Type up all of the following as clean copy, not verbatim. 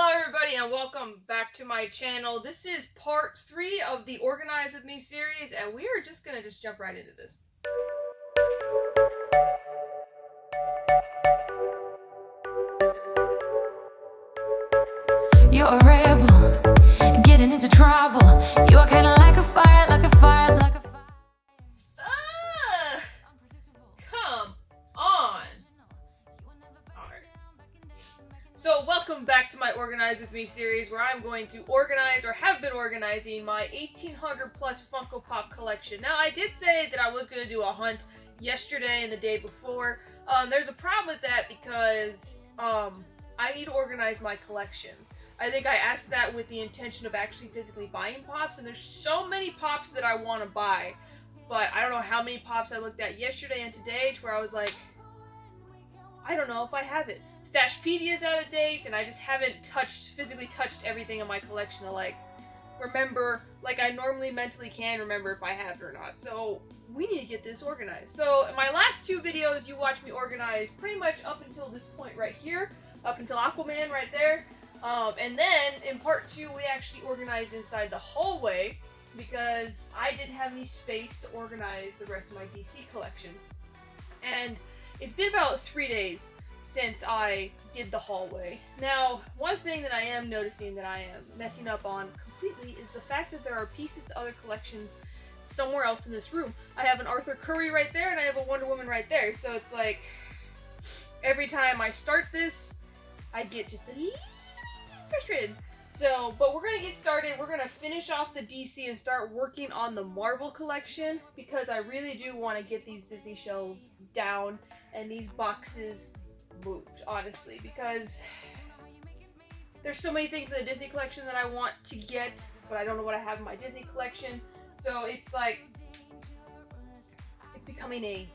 Hello everybody and welcome back to my channel. This is part 3 of the Organize With Me series and we are just gonna jump right into this. You're a rebel, getting into trouble. You are kinda like a fire, like a fire, like a fire. Come on. Alright. So welcome back to my Organize With Me series where I'm going to organize or have been organizing my 1800 plus Funko Pop collection. Now I did say that I was going to do a hunt yesterday and the day before. There's a problem with that because I need to organize my collection. I think I asked that with the intention of actually physically buying pops, and there's so many pops that I want to buy, but I don't know how many pops I looked at yesterday and today to where I was like, I don't know if I have it. Stashpedia is out of date, and I just haven't physically touched everything in my collection to like remember, like I normally mentally can remember if I have it or not. So we need to get this organized. So in my last 2 videos, you watched me organize pretty much up until this point right here, up until Aquaman right there. And then in part 2, we actually organized inside the hallway because I didn't have any space to organize the rest of my DC collection. And it's been about 3 days since I did the hallway. Now, one thing that I am noticing that I am messing up on completely is the fact that there are pieces to other collections somewhere else in this room. I have an Arthur Curry right there and I have a Wonder Woman right there. So it's like, every time I start this, I get just a little frustrated. So, but we're gonna get started. We're gonna finish off the DC and start working on the Marvel collection because I really do want to get these Disney shelves down and these boxes moved, honestly, because there's so many things in the Disney collection that I want to get, but I don't know what I have in my Disney collection. So it's like, it's becoming a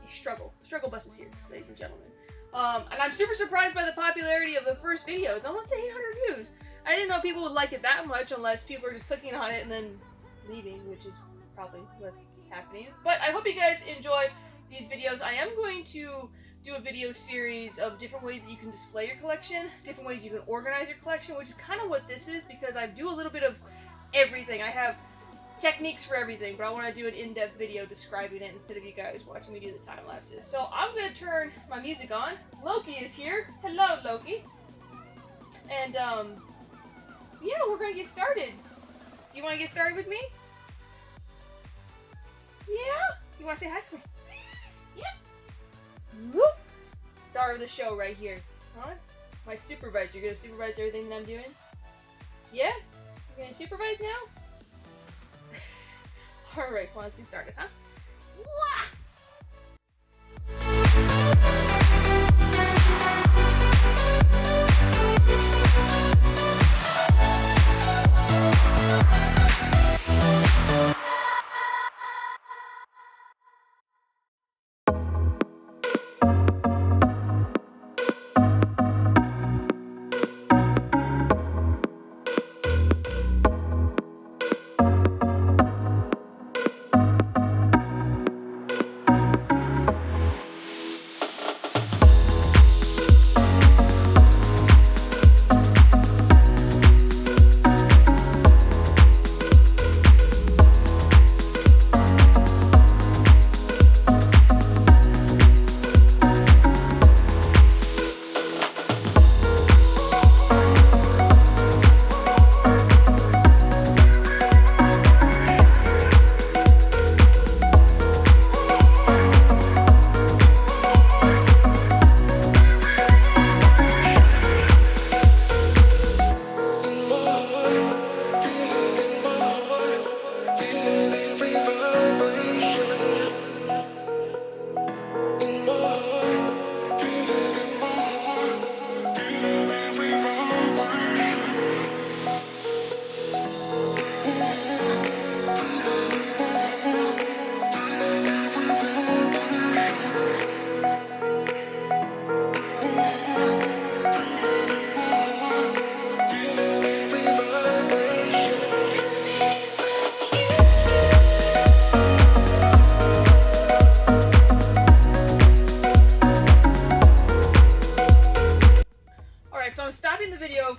struggle. Struggle bus is here, ladies and gentlemen. And I'm super surprised by the popularity of the first video. It's almost 800 views. I didn't know people would like it that much unless people are just clicking on it and then leaving, which is probably what's happening. But I hope you guys enjoy these videos. I am going to do a video series of different ways that you can display your collection, different ways you can organize your collection, which is kind of what this is because I do a little bit of everything. I have techniques for everything, but I want to do an in-depth video describing it instead of you guys watching me do the time lapses. So I'm going to turn my music on. Loki is here. Hello, Loki. And yeah, we're going to get started. You want to get started with me? Yeah? You want to say hi to me? Yeah. Whoop. Star of the show right here. Huh? My supervisor. You're going to supervise everything that I'm doing? Yeah? You're going to supervise now? Alright, well, let's get started, huh? Wah!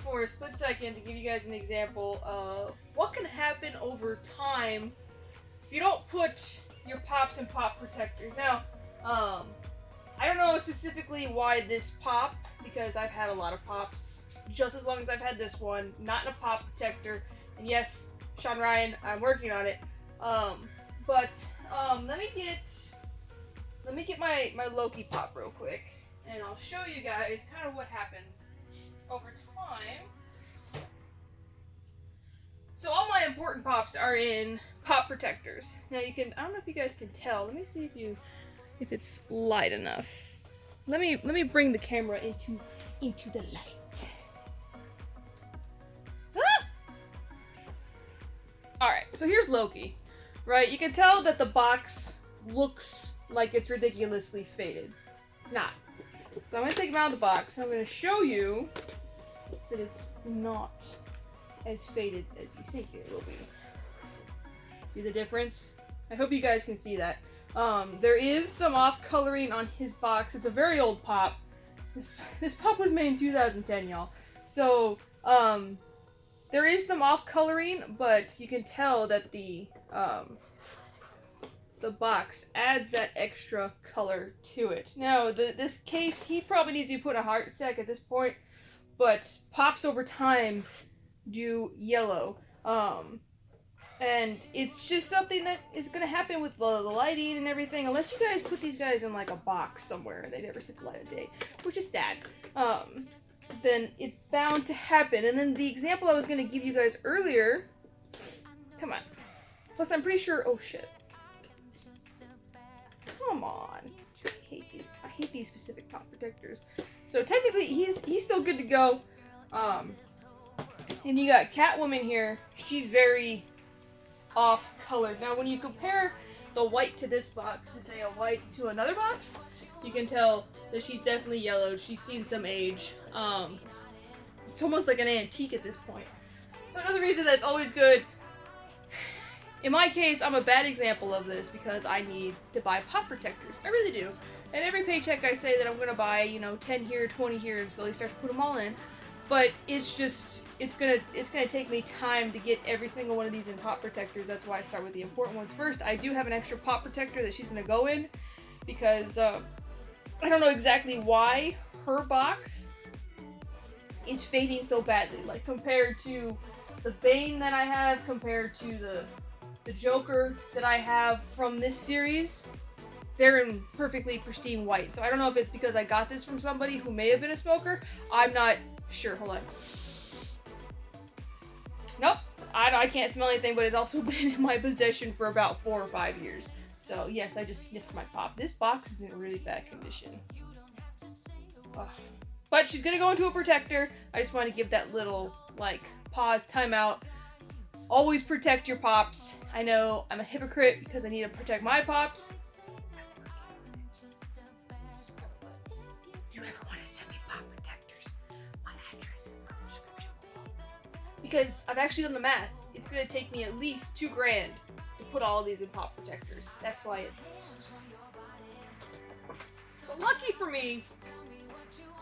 for a split second to give you guys an example of what can happen over time if you don't put your pops in pop protectors. Now, I don't know specifically why this pop, because I've had a lot of pops just as long as I've had this one, not in a pop protector. And yes, Sean Ryan, I'm working on it. Let me get my Loki pop real quick, and I'll show you guys kind of what happens over time. So all my important pops are in pop protectors. Now you can, I don't know if you guys can tell. Let me see if it's light enough. Let me bring the camera into the light. Ah! Alright, so here's Loki. Right, you can tell that the box looks like it's ridiculously faded. It's not. So I'm going to take him out of the box. I'm going to show you that it's not as faded as you think it will be. See the difference? I hope you guys can see that. There is some off coloring on his box. It's a very old pop. This pop was made in 2010, y'all. So, there is some off coloring, but you can tell that the box adds that extra color to it. Now, this case, he probably needs to be put in a heart sack at this point, but pops over time do yellow. And it's just something that is going to happen with the lighting and everything, unless you guys put these guys in like a box somewhere and they never see the light of day, which is sad. Then it's bound to happen. And then the example I was going to give you guys earlier, come on. Plus I'm pretty sure, oh shit. Come on. I hate these specific pop protectors. So technically he's still good to go. And you got Catwoman here. She's very off colored. Now when you compare the white to this box, to say a white to another box, you can tell that she's definitely yellowed. She's seen some age. It's almost like an antique at this point. So another reason that's always good, in my case, I'm a bad example of this because I need to buy pop protectors. I really do. And every paycheck I say that I'm gonna buy, 10 here, 20 here, and slowly start to put them all in. But it's gonna take me time to get every single one of these in pop protectors. That's why I start with the important ones first. I do have an extra pop protector that she's gonna go in because I don't know exactly why her box is fading so badly. Like compared to the Bane that I have, compared to the Joker that I have from this series, they're in perfectly pristine white. So I don't know if it's because I got this from somebody who may have been a smoker. I'm not sure. Hold on. Nope. I can't smell anything, but it's also been in my possession for about 4 or 5 years. So yes, I just sniffed my pop. This box is in really bad condition. Ugh. But she's gonna go into a protector. I just want to give that little, pause, timeout. Always protect your pops. I know I'm a hypocrite because I need to protect my pops. If you ever want to send me pop protectors, my address is in the description below. Because I've actually done the math. It's gonna take me at least $2,000 to put all of these in pop protectors. That's why it's so small. But lucky for me,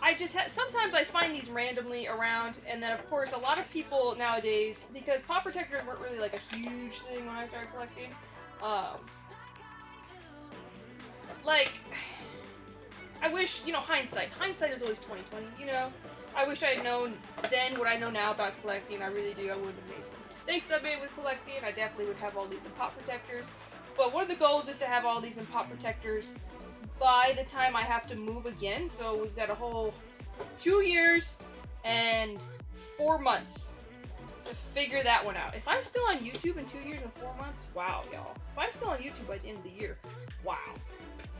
I just sometimes I find these randomly around, and then of course a lot of people nowadays, because pop protectors weren't really like a huge thing when I started collecting, I wish, hindsight is always 20/20, I wish I had known then what I know now about collecting. I really do. I wouldn't have made some mistakes I've made with collecting. I definitely would have all these in pop protectors. But one of the goals is to have all these in pop protectors by the time I have to move again. So we've got a whole 2 years and 4 months to figure that one out. If I'm still on YouTube in 2 years and 4 months, wow, y'all. If I'm still on YouTube by the end of the year, wow.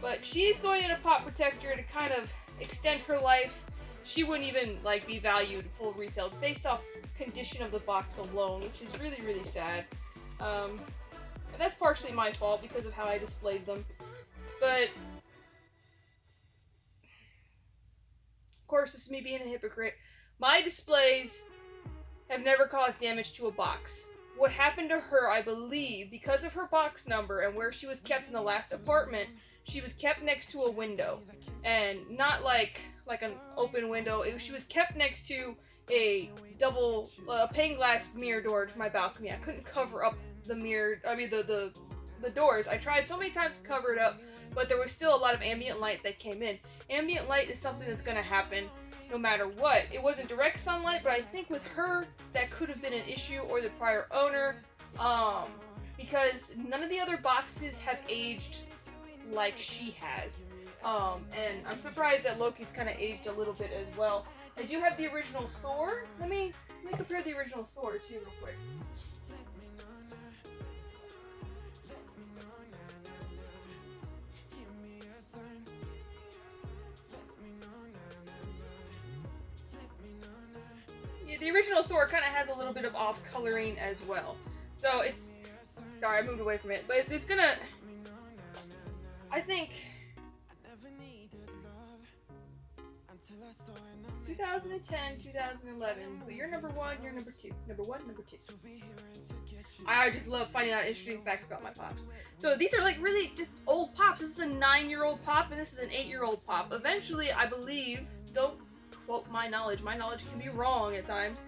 But she's going in a pop protector to kind of extend her life. She wouldn't even be valued full retail based off condition of the box alone, which is really, really sad. And that's partially my fault because of how I displayed them. But of course, this is me being a hypocrite. My displays have never caused damage to a box. What happened to her, I believe, because of her box number and where she was kept in the last apartment, she was kept next to a window. And not like an open window. She was kept next to a double pane glass mirror door to my balcony. I couldn't cover up the mirror. I mean the doors. I tried so many times to cover it up, but there was still a lot of ambient light that came in. Ambient light is something that's gonna happen no matter what. It wasn't direct sunlight, but I think with her that could have been an issue, or the prior owner, because none of the other boxes have aged like she has. And I'm surprised that Loki's kind of aged a little bit as well. I do have the original Thor. Let me compare the original Thor too real quick. Yeah, the original Thor kind of has a little bit of off coloring as well. So it's, sorry, I moved away from it, but it's gonna, I think 2010, 2011, but you're number one, you're number two. Number one, number two. I just love finding out interesting facts about my pops. So these are like really just old pops. This is a 9-year-old pop and this is an 8-year-old pop. Eventually, I believe, don't quote my knowledge can be wrong at times.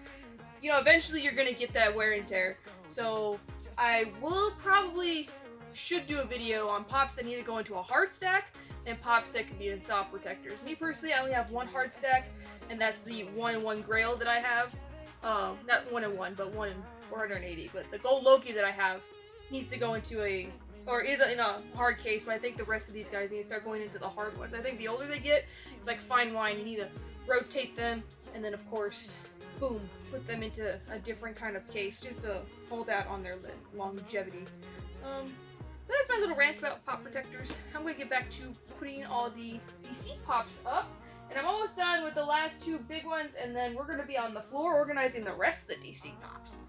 You know, eventually you're gonna get that wear and tear. So I will probably should do a video on pops that need to go into a hard stack and pops that can be in soft protectors. Me personally, I only have one hard stack, and that's the 1-in-1 Grail that I have. Not 1-in-1, but 1 in 480. But the Gold Loki that I have needs to go into a, or is in a hard case, but I think the rest of these guys need to start going into the hard ones. I think the older they get, it's like fine wine. You need to rotate them, and then of course, boom, put them into a different kind of case just to hold out on their longevity. That's my little rant about pop protectors. I'm going to get back to putting all the DC pops up. And I'm almost done with the last 2 big ones. And then we're going to be on the floor organizing the rest of the DC pops.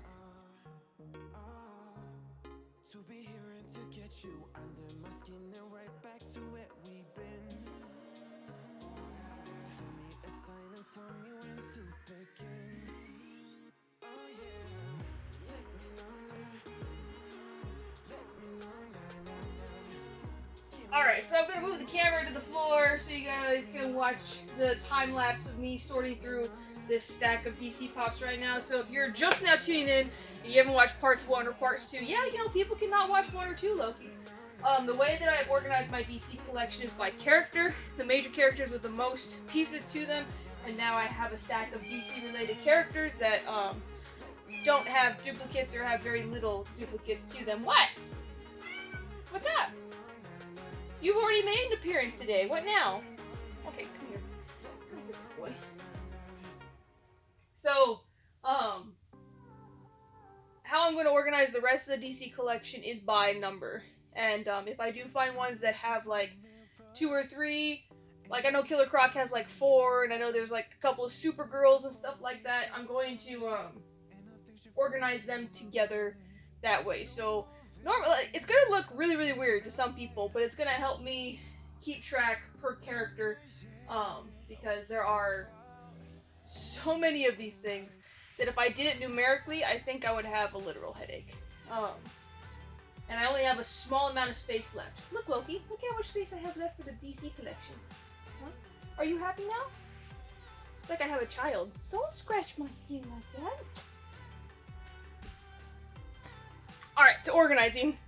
Alright, so I'm going to move the camera to the floor so you guys can watch the time lapse of me sorting through this stack of DC Pops right now. So if you're just now tuning in and you haven't watched parts 1 or parts 2, yeah, you know, people cannot watch 1 or 2 Loki. The way that I've organized my DC collection is by character, the major characters with the most pieces to them, and now I have a stack of DC related characters that don't have duplicates or have very little duplicates to them. What? What's up? You've already made an appearance today. What now? Okay, come here. Come here, boy. So, how I'm going to organize the rest of the DC collection is by number. And if I do find ones that have like 2 or 3, like I know Killer Croc has like 4, and I know there's like a couple of Supergirls and stuff like that, I'm going to organize them together that way. So normally, it's gonna look really, really weird to some people, but it's gonna help me keep track per character, because there are so many of these things that if I did it numerically, I think I would have a literal headache. And I only have a small amount of space left. Look, Loki, look how much space I have left for the DC collection. Huh? Are you happy now? It's like I have a child. Don't scratch my skin like that. Alright, to organizing.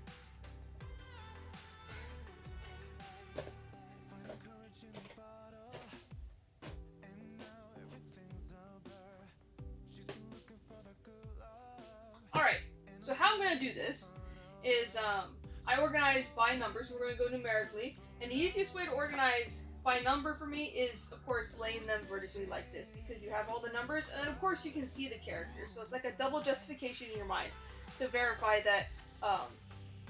Alright, so how I'm going to do this is I organize by number, so we're going to go numerically. And the easiest way to organize by number for me is, of course, laying them vertically like this, because you have all the numbers, and then of course you can see the characters. So it's like a double justification in your mind to verify that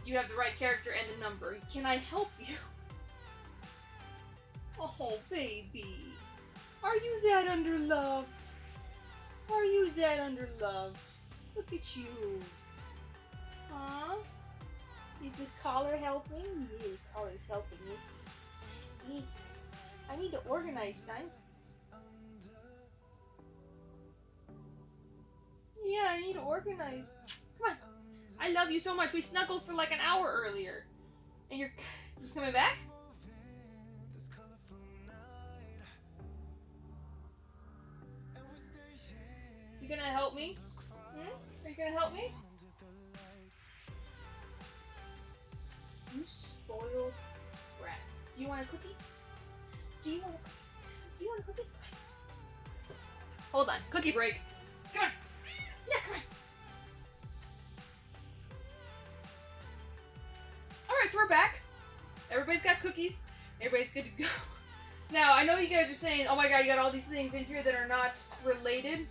you have the right character and the number. Can I help you? Oh, baby. Are you that underloved? Are you that underloved? Look at you. Huh? Is this collar helping? Yeah, the collar's helping me. I need to organize, son. Yeah, I need to organize. Come on. I love you so much. We snuggled for like an hour earlier. And you coming back? You gonna help me? Are you gonna help me? You spoiled brat. Do you want a cookie? Do you want a cookie? Do you want a cookie? Hold on. Cookie break. Come on. Yeah, come on. Alright, so we're back. Everybody's got cookies. Everybody's good to go. Now, I know you guys are saying, oh my god, you got all these things in here that are not related.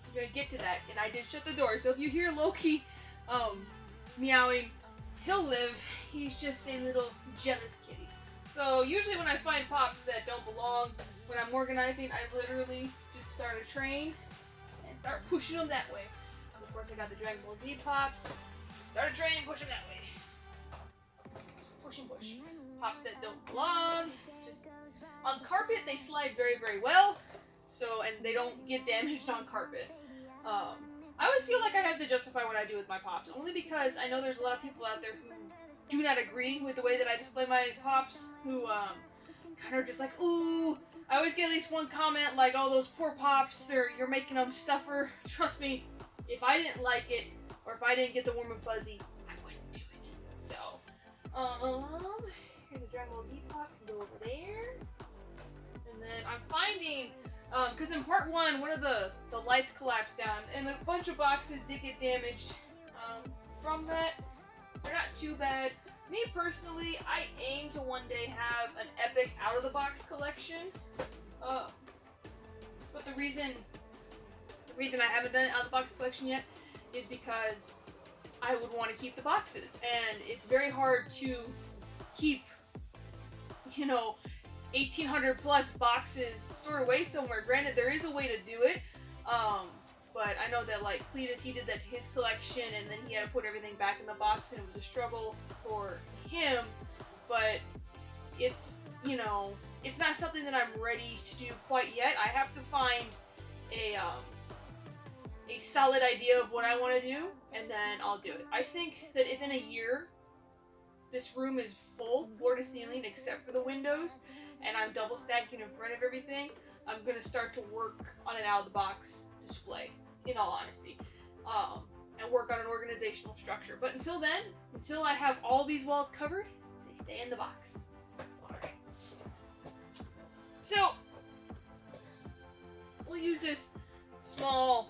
I'm gonna get to that, and I did shut the door, so if you hear Loki, meowing, he'll live. He's just a little jealous kitty. So, usually when I find pops that don't belong, when I'm organizing, I literally just start a train and start pushing them that way. Of course, I got the Dragon Ball Z pops. Start a train, push them that way. Just push and push. Pops that don't belong. Just on carpet, they slide very, very well. So, and they don't get damaged on carpet. I always feel like I have to justify what I do with my pops, only because I know there's a lot of people out there who do not agree with the way that I display my pops, who kind of just like, ooh. I always get at least one comment like, oh, those poor pops, you're making them suffer. Trust me, if I didn't like it, or if I didn't get the warm and fuzzy, I wouldn't do it. So, here's the Dragon Ball Z pop, can go over there. And then I'm finding, because in part one of the lights collapsed down, and a bunch of boxes did get damaged from that. They're not too bad. Me personally, I aim to one day have an epic out-of-the-box collection. But the reason I haven't done an out-of-the-box collection yet is because I would want to keep the boxes, and it's very hard to keep, 1,800 plus boxes stored away somewhere. Granted, there is a way to do it, but I know that like Cletus, he did that to his collection, and then he had to put everything back in the box, and it was a struggle for him. But it's, it's not something that I'm ready to do quite yet. I have to find a solid idea of what I want to do, and then I'll do it. I think that if in a year this room is full, floor to ceiling, except for the windows, and I'm double stacking in front of everything, I'm going to start to work on an out-of-the-box display, in all honesty, and work on an organizational structure. But until then, until I have all these walls covered, they stay in the box. Alright. So, we'll use this small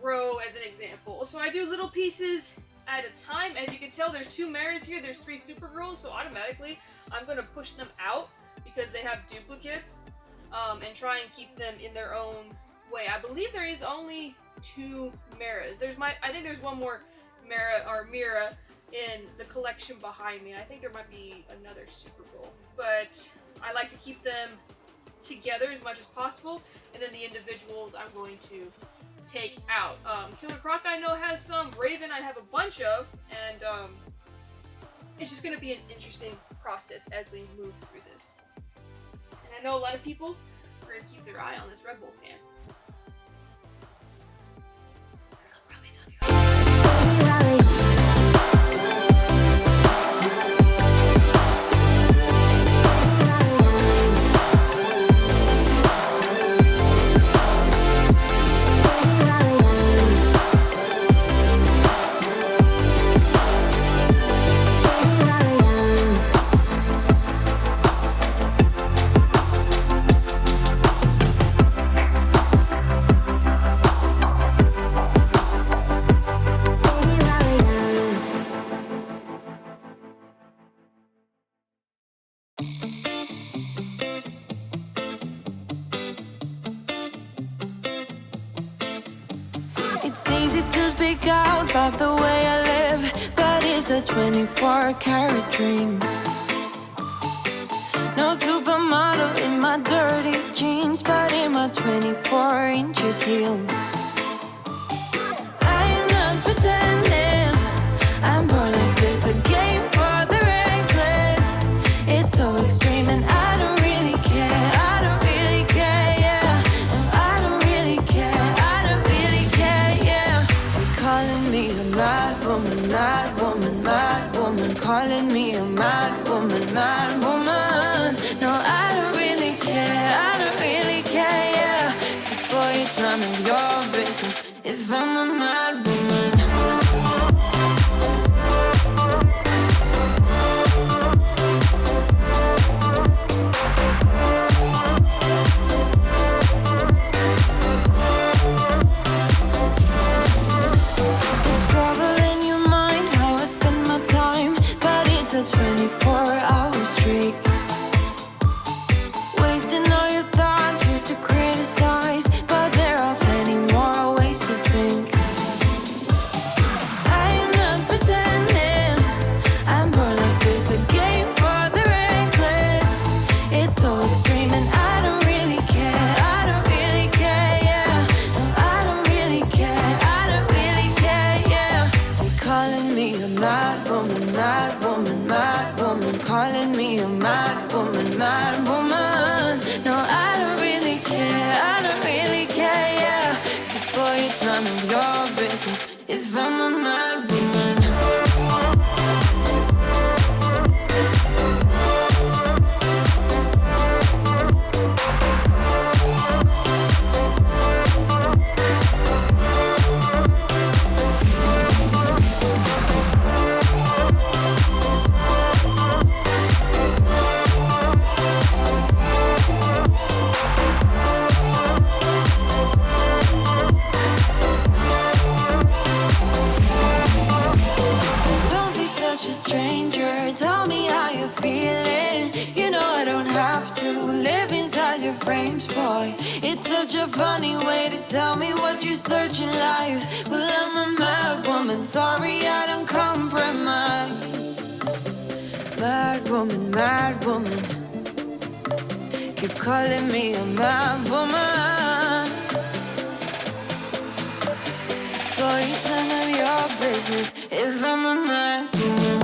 row as an example. So I do little pieces at a time. As you can tell, there's 2 Maras here, there's 3 Supergirls, so automatically I'm going to push them out because they have duplicates, and try and keep them in their own way. I believe there is only 2 Maras. I think there's one more Mira in the collection behind me. I think there might be another Supergirl, but I like to keep them together as much as possible, and then the individuals I'm going to take out. Killer Croc I know has some, Raven I have a bunch of, and it's just going to be an interesting process as we move through this. And I know a lot of people are going to keep their eye on this Red Bull can. It's easy to speak out about the way I live, but it's a 24-karat dream. No supermodel in my dirty jeans, but in my 24 inches heels. I'm not pretending, I'm born like this, a game for the reckless. It's so extreme and I don't really care, I don't really care, yeah. No, I don't really care, I don't really care, yeah. They're calling me a mad woman, mad woman, mad woman. Calling me a mad woman, mad woman. No, I don't really care, I don't really care, yeah. 'Cause boy, it's none of your business. of your business if I'm a mad woman. Frames, boy. It's such a funny way to tell me what you search in life. Well, I'm a mad woman, sorry I don't compromise. Mad woman, mad woman. Keep calling me a mad woman. Boy, it's none of your business if I'm a mad woman.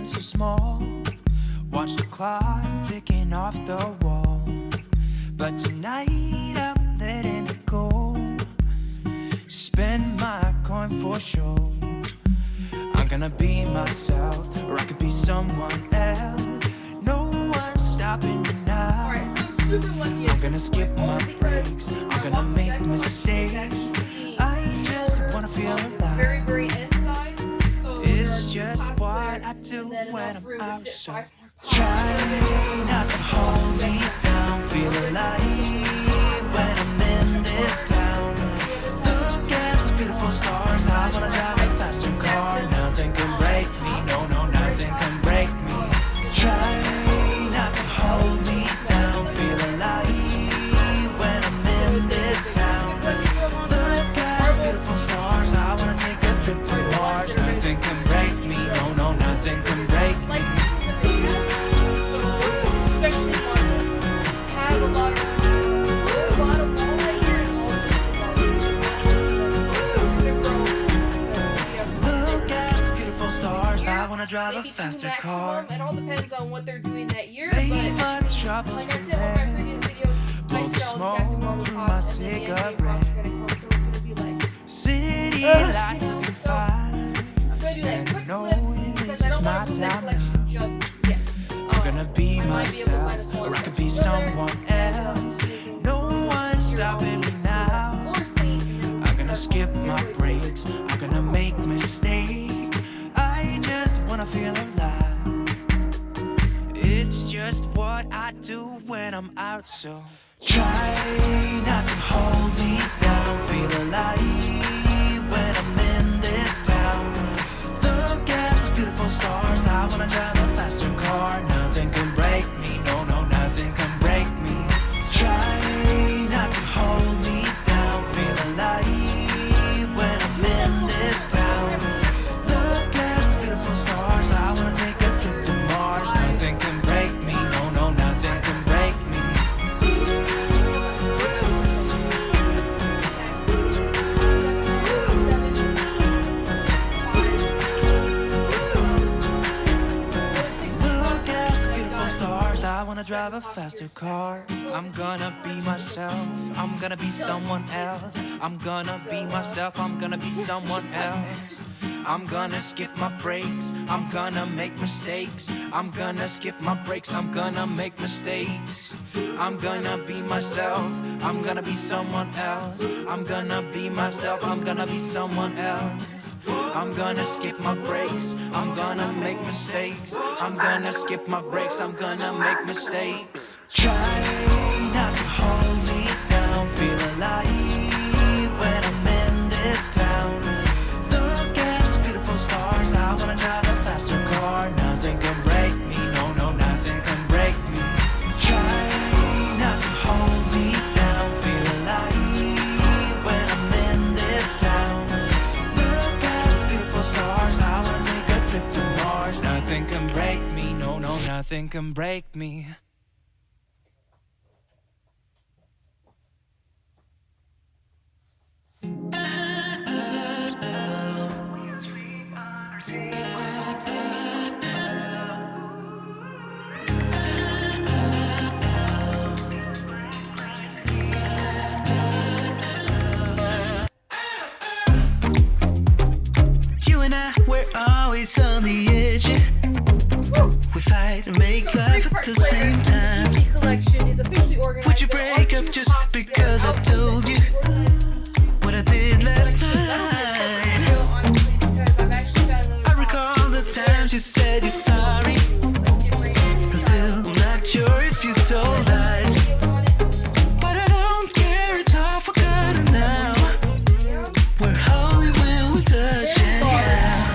So small, watch the clock ticking off the wall. But tonight I'm letting it go. Spend my coin for sure. I'm gonna be myself, or I could be someone else. No one's stopping me now. Alright, so I'm super lucky. I'm gonna skip my breaks. I'm gonna make mistakes. I just wanna feel alive. Very, very inside. It's just what I do when I'm out, so try not to hold me down. Feel alive when I'm in this town. Look at those beautiful stars. I wanna drive a faster car. Nothing can break me, no, no, nothing can break me. Try not to hold me down. Feel alive when I'm in this town. Look at those beautiful stars. I wanna take a trip to Mars. Nothing can break me, no, no, nothing can break me. Especially one have a lot of all right here is all Look at the beautiful stars. I wanna drive a maybe faster two car. maximum. It all depends on what they're doing that year. Lay But my troubles like I to said on my rest. previous videos, Blow my the style smoke is Jack and Marvel through my Pops, and then the NBA cigarette. Pops are gonna come, so it's gonna be like City lights looking so fine. I'm gonna do that quick No, clip because I it's don't my want to move that time collection now. just yet. I'm gonna be I might be able to find myself, a or I could be smaller someone else. No one's stopping me now. floor's clean, and then we I'm gonna start skip going my very breaks. I'm gonna make mistakes. I just wanna feel alive. It's just what I do when I'm out, so try not to hold me down. Feel alive when I'm in this town. Look at those beautiful stars. I wanna drive a faster car. Nothing can break me, no, no, nothing can break me. Try not to hold me down. Feel alive when I'm in this town. Look at those beautiful stars. I wanna take a trip to Mars. Nothing can break me, no, no, nothing can break me. Look at the beautiful stars. I wanna drive a faster car. I'm gonna be myself. I'm gonna be someone else. I'm gonna be myself. I'm gonna be someone else. I'm gonna skip my breaks. I'm gonna make mistakes. I'm gonna skip my breaks. I'm gonna make mistakes. I'm gonna be myself. I'm gonna be someone else. I'm gonna be myself. I'm gonna be someone else. I'm gonna skip my breaks. I'm gonna make mistakes. I'm gonna skip my breaks. I'm gonna make mistakes. Try not to hold me down. Feel alive when I'm in this nothing can break me. You and I, we're always on the edge. We fight and make So love three-part at the player, same time. The DC collection is officially organized. Would you There are break two up just boxes because that I are told you organized. what I did last That'll be a night? separate video, honestly, because I've actually got another I recall the times you said you're sorry. I'm still not sure if you told lies, but I don't care, it's all forgotten now. We're holy when we touch it, yeah.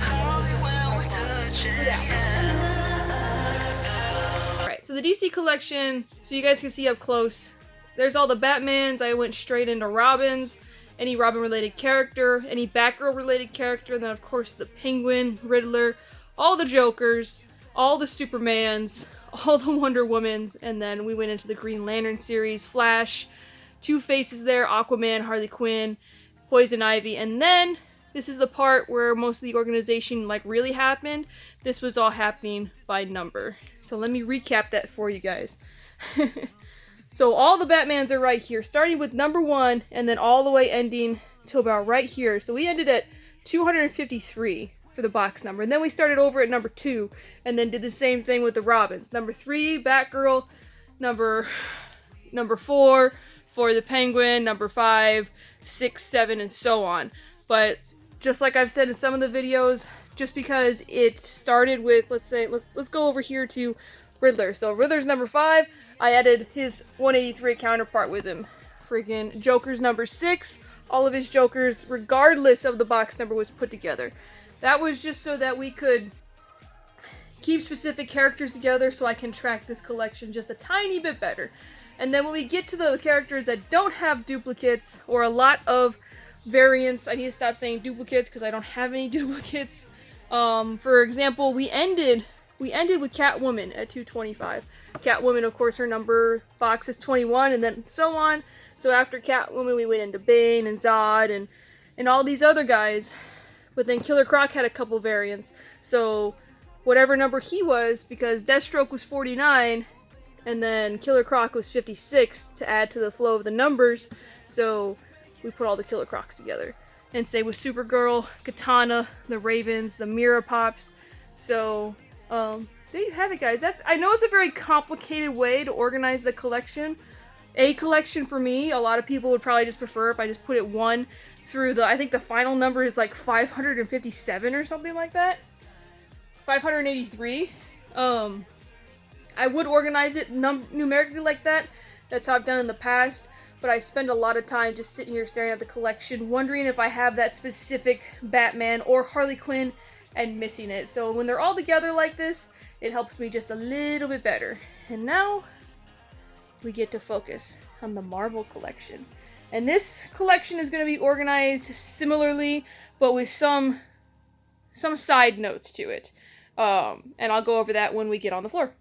Holy when we touch it, yeah. Alright, so the DC collection, so you guys can see up close, there's all the Batmans. I went straight into Robins, any Robin related character, any Batgirl related character, and then of course the Penguin, Riddler, all the Jokers, all the Supermans, all the Wonder Womans, and then we went into the Green Lantern series, Flash, Two-Faces there, Aquaman, Harley Quinn, Poison Ivy, and then this is the part where most of the organization like really happened. This was all happening by number. So let me recap that for you guys. So all the Batmans are right here, starting with number 1 and then all the way ending to about right here. So we ended at 253 for the box number. And then we started over at number 2 and then did the same thing with the Robins. Number 3, Batgirl. Number 4 for the Penguin. Number 5, 6, 7, and so on. But just like I've said in some of the videos, just because it started with, let's go over here to Riddler. So Riddler's number 5. I added his 183 counterpart with him. Freaking Joker's number 6. All of his Jokers, regardless of the box number, was put together. That was just so that we could keep specific characters together so I can track this collection just a tiny bit better. And then when we get to the characters that don't have duplicates or a lot of variants, I need to stop saying duplicates because I don't have any duplicates. For example, we ended with Catwoman at 225. Catwoman, of course, her number box is 21, and then so on. So after Catwoman, we went into Bane and Zod and all these other guys. But then Killer Croc had a couple variants. So whatever number he was, because Deathstroke was 49, and then Killer Croc was 56 to add to the flow of the numbers. So we put all the Killer Crocs together. And say with Supergirl, Katana, the Ravens, the Mira Pops. So, there you have it, guys. I know it's a very complicated way to organize the collection. A collection for me, a lot of people would probably just prefer if I just put it 1 through I think the final number is like 557 or something like that. 583. I would organize it numerically like that. That's how I've done in the past. But I spend a lot of time just sitting here staring at the collection, wondering if I have that specific Batman or Harley Quinn and missing it. So when they're all together like this, it helps me just a little bit better. And now we get to focus on the Marvel collection. And this collection is going to be organized similarly, but with some side notes to it. And I'll go over that when we get on the floor.